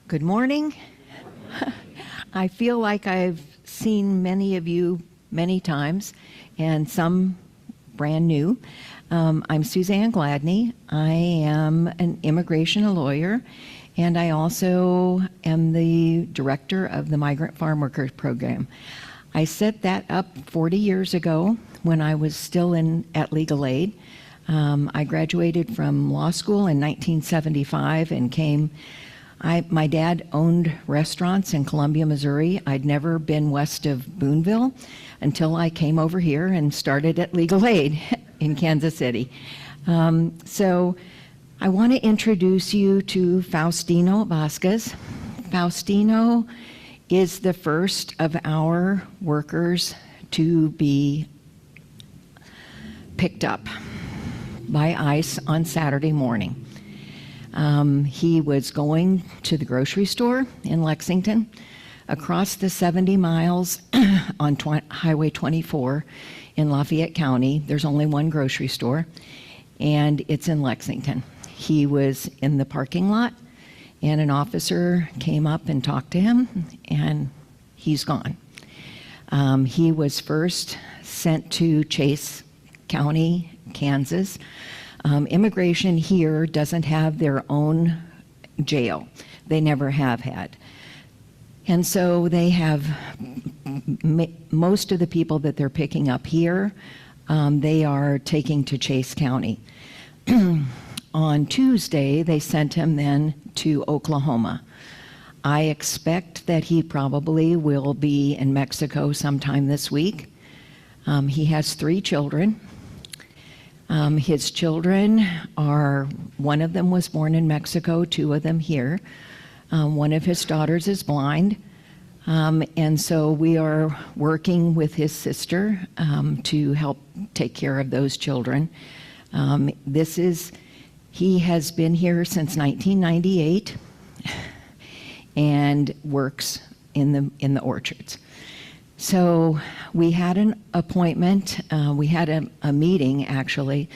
Good morning. I feel like I've seen many of you many times, and some brand new. I'm Suzanne Gladney. I am an immigration lawyer, and I also am the director of the Migrant Farmworkers Program. I set that up 40 years ago when I was still at legal aid. I graduated from law school in 1975 and came. My dad owned restaurants in Columbia, Missouri. I'd never been west of Boonville until I came over here and started at legal aid in Kansas City. So I want to introduce you to Faustino Vasquez. Faustino is the first of our workers to be picked up by ICE on Saturday morning. He was going to the grocery store in Lexington, across the 70 miles on Highway 24 in Lafayette County. There's only one grocery store, and it's in Lexington. He was in the parking lot, and an officer came up and talked to him, and he's gone. He was first sent to Chase County, Kansas. Immigration here doesn't have their own jail. They never have had. And so they have, most of the people that they're picking up here, they are taking to Chase County. On Tuesday, they sent him then to Oklahoma. I expect that he probably will be in Mexico sometime this week. He has 3 children. His children are, one of them was born in Mexico, 2 of them here. One of his daughters is blind. And so we are working with his sister to help take care of those children. He has been here since 1998 and works in the orchards. So we had an appointment, we had a meeting actually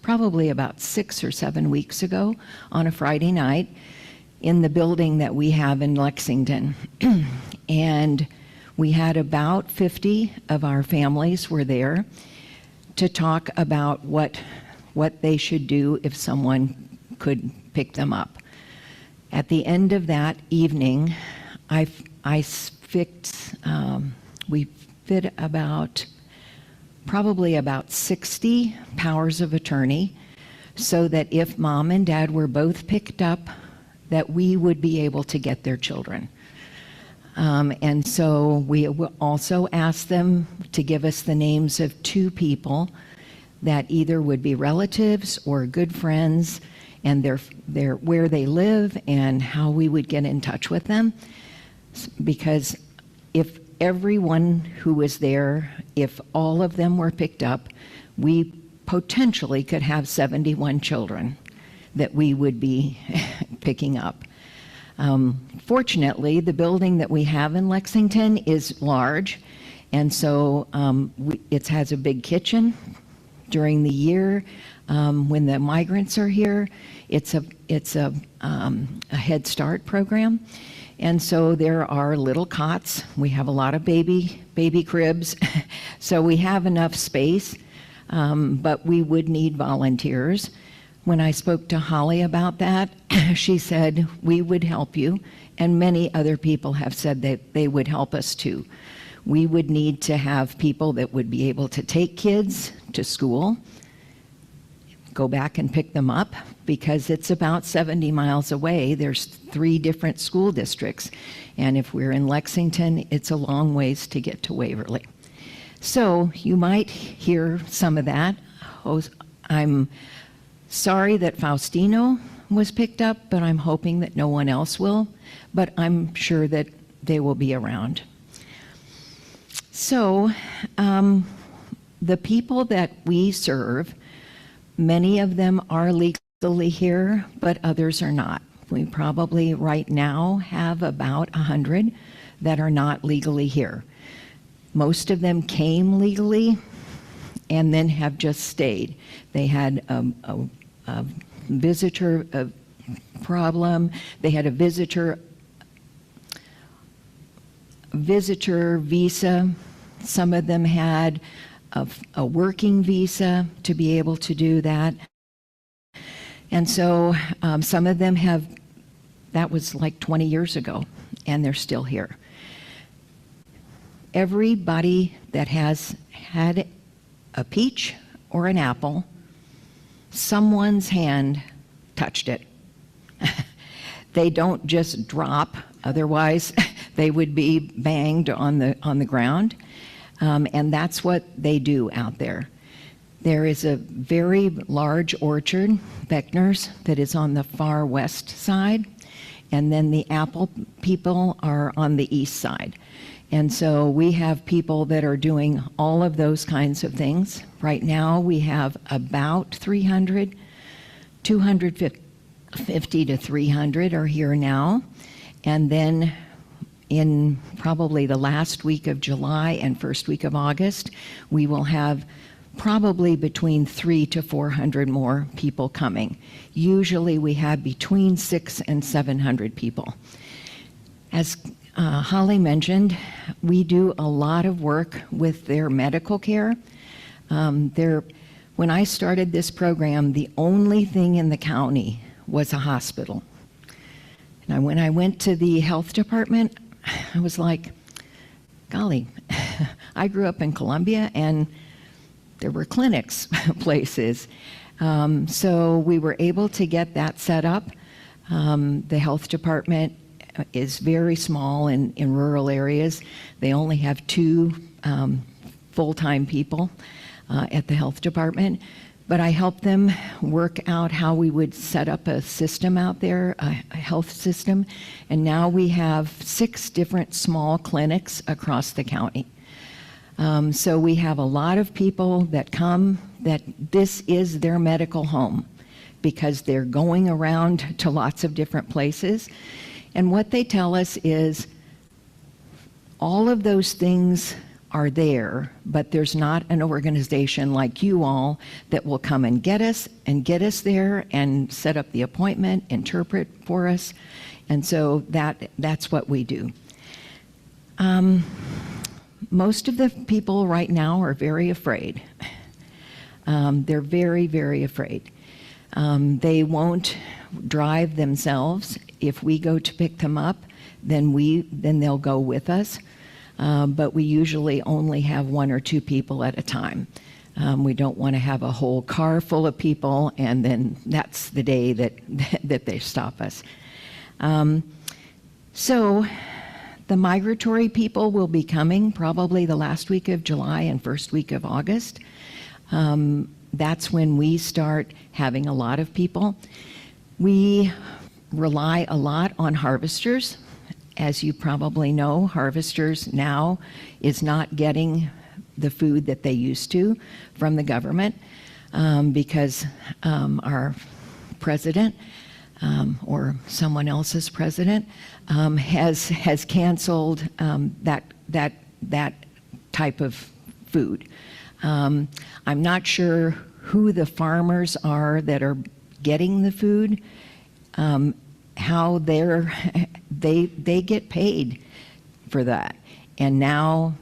probably about 6 or 7 weeks ago on a Friday night in the building that we have in Lexington. And we had about 50 of our families were there to talk about what they should do if someone could pick them up. At the end of that evening, we fit probably about 60 powers of attorney, so that if mom and dad were both picked up, that we would be able to get their children. And so we also asked them to give us the names of 2 people that either would be relatives or good friends, and where they live and how we would get in touch with them. Because if everyone who was there, if all of them were picked up, we potentially could have 71 children that we would be picking up. Fortunately, the building that we have in Lexington is large, and so it has a big kitchen. During the year, when the migrants are here, it's a Head Start program. And so there are little cots. We have a lot of baby cribs. So we have enough space, but we would need volunteers. When I spoke to Holly about that, she said, we would help you. And many other people have said that they would help us too. We would need to have people that would be able to take kids to school, go back and pick them up, because it's about 70 miles away. There's 3 different school districts. And if we're in Lexington, it's a long ways to get to Waverly. So you might hear some of that. I'm sorry that Faustino was picked up, but I'm hoping that no one else will. But I'm sure that they will be around. So the people that we serve, many of them are legally here, but others are not. We probably right now have about 100 that are not legally here. Most of them came legally and then have just stayed. They had a visitor problem. They had a visitor visa. Some of them had a working visa to be able to do that. And so some of them have, that was like 20 years ago, and they're still here. Everybody that has had a peach or an apple, someone's hand touched it. They don't just drop, otherwise they would be banged on the ground. And that's what they do out there. There is a very large orchard, Beckner's, that is on the far west side, and then the apple people are on the east side. And so we have people that are doing all of those kinds of things. Right now we have about 250 to 300 are here now. And then in probably the last week of July and first week of August, we will have probably between 300 to 400 more people coming. Usually we have between 600 and 700 people. As Holly mentioned, we do a lot of work with their medical care. When I started this program, the only thing in the county was a hospital. And when I went to the health department, I was like, golly, I grew up in Columbia and there were clinics places. So we were able to get that set up. The health department is very small in rural areas. They only have 2 full-time people at the health department. But I helped them work out how we would set up a system out there, a health system. And now we have 6 different small clinics across the county. So we have a lot of people that come that this is their medical home because they're going around to lots of different places. And what they tell us is all of those things are there, but there's not an organization like you all that will come and get us there and set up the appointment, interpret for us. And so that's what we do. Most of the people right now are very afraid. They're very, very afraid. They won't drive themselves. If we go to pick them up, then they'll go with us. But we usually only have 1 or 2 people at a time. We don't want to have a whole car full of people, and then that's the day that they stop us. So the migratory people will be coming probably the last week of July and first week of August. That's when we start having a lot of people. We rely a lot on harvesters. As you probably know, harvesters now is not getting the food that they used to from the government because our president or someone else's president has canceled that type of food. I'm not sure who the farmers are that are getting the food, how they get paid for that. And now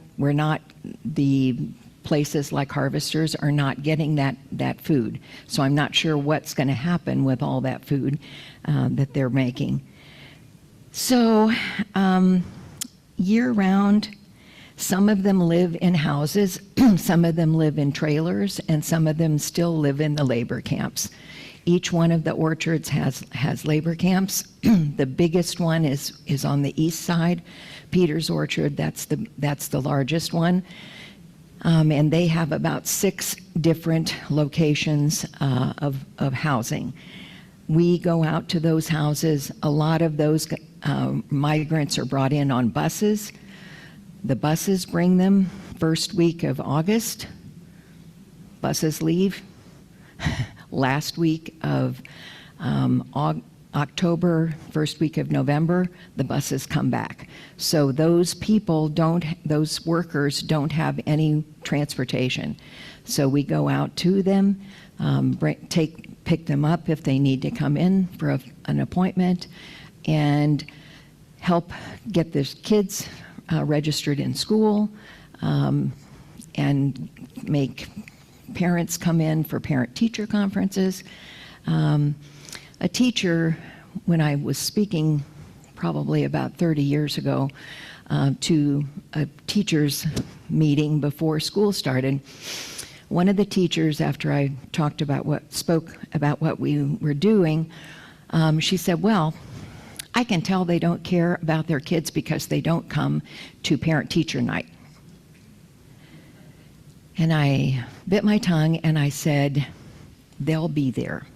the places like harvesters are not getting that food. So I'm not sure what's going to happen with all that food that they're making. So year round, some of them live in houses, some of them live in trailers, and some of them still live in the labor camps. Each one of the orchards has labor camps. The biggest one is on the east side. Peter's Orchard, that's the largest one. And they have about 6 different locations of housing. We go out to those houses. A lot of those migrants are brought in on buses. The buses bring them first week of August. Buses leave. Last week of October, first week of November, the buses come back. So those those workers don't have any transportation. So we go out to them, pick them up if they need to come in for an appointment and help get the kids registered in school, and make parents come in for parent-teacher conferences. A teacher, when I was speaking probably about 30 years ago to a teacher's meeting before school started, one of the teachers, after I spoke about what we were doing, she said, well, I can tell they don't care about their kids because they don't come to parent-teacher night. And I bit my tongue and I said, they'll be there.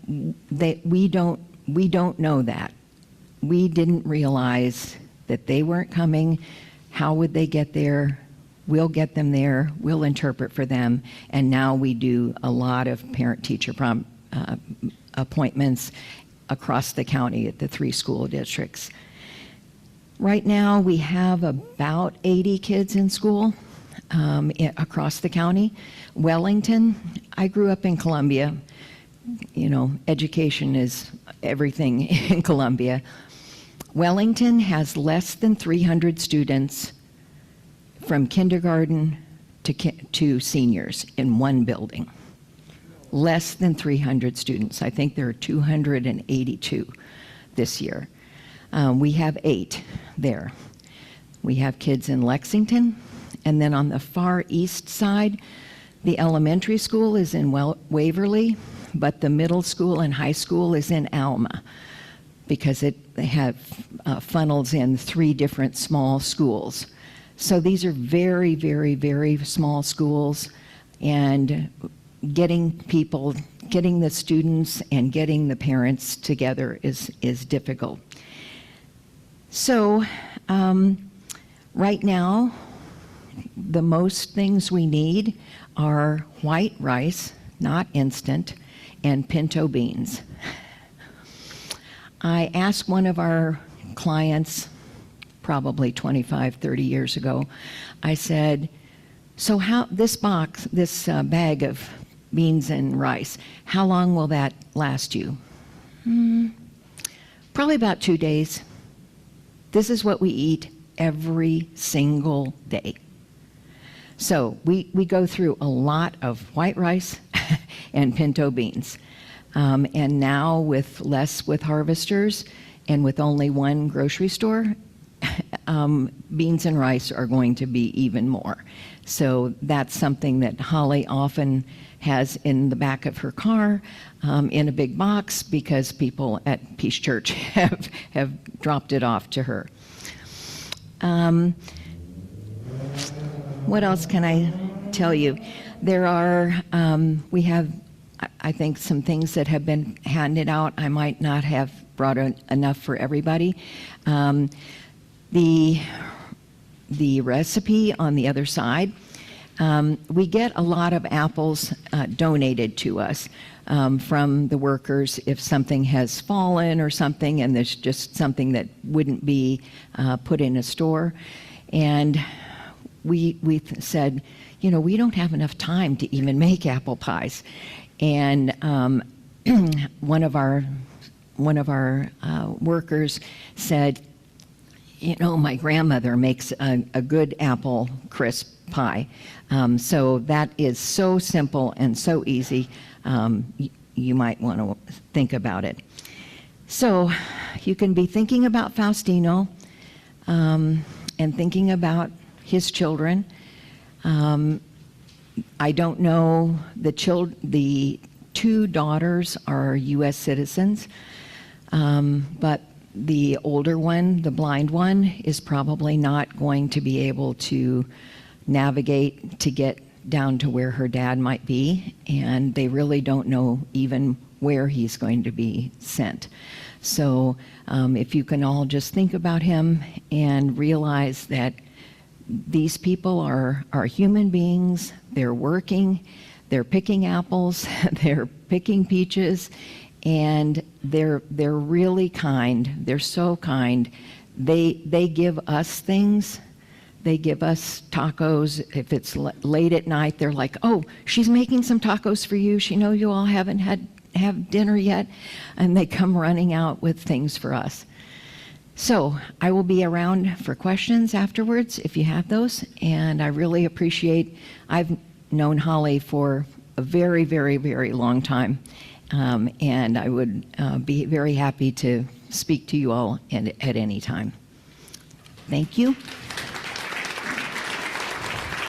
We don't know that. We didn't realize that they weren't coming. How would they get there? We'll get them there. We'll interpret for them. And now we do a lot of parent-teacher appointments across the county at the 3 school districts. Right now, we have about 80 kids in school across the county. Wellington, I grew up in Columbia. You know, education is everything in Columbia. Wellington has less than 300 students from kindergarten to seniors in one building. Less than 300 students. I think there are 282 this year. We have 8 there. We have kids in Lexington, and then on the far east side, the elementary school is in Waverly, but the middle school and high school is in Alma, because they have funnels in 3 different small schools. So these are very, very, very small schools, and getting the students and getting the parents together is difficult. So right now, the most things we need are white rice, not instant, and pinto beans. I asked one of our clients, probably 25, 30 years ago, I said, so this bag of beans and rice, how long will that last you? Probably about 2 days. This is what we eat every single day. So we go through a lot of white rice and pinto beans. And now with harvesters and with only one grocery store, beans and rice are going to be even more. So that's something that Holly often has in the back of her car in a big box, because people at Peace Church have dropped it off to her. What else can I tell you? There are, we have, I think, some things that have been handed out. I might not have brought enough for everybody. The recipe on the other side, we get a lot of apples donated to us from the workers if something has fallen or something, and there's just something that wouldn't be put in a store. And we said, you know, we don't have enough time to even make apple pies. And one of our workers said, you know, my grandmother makes a good apple crisp pie. So that is so simple and so easy. You might want to think about it. So you can be thinking about Faustino and thinking about his children. I don't know, the 2 daughters are U.S. citizens, but the older one, the blind one, is probably not going to be able to navigate to get down to where her dad might be, and they really don't know even where he's going to be sent. So if you can all just think about him and realize that these people are human beings, they're working, they're picking apples, they're picking peaches, and they're really kind. They're so kind. They give us things. They give us tacos. If it's late at night, they're like, oh, she's making some tacos for you. She knows you all haven't had have dinner yet, and they come running out with things for us. So I will be around for questions afterwards if you have those, and I really appreciate, I've known Holly for a very, very, very long time, and I would be very happy to speak to you all at any time. Thank you.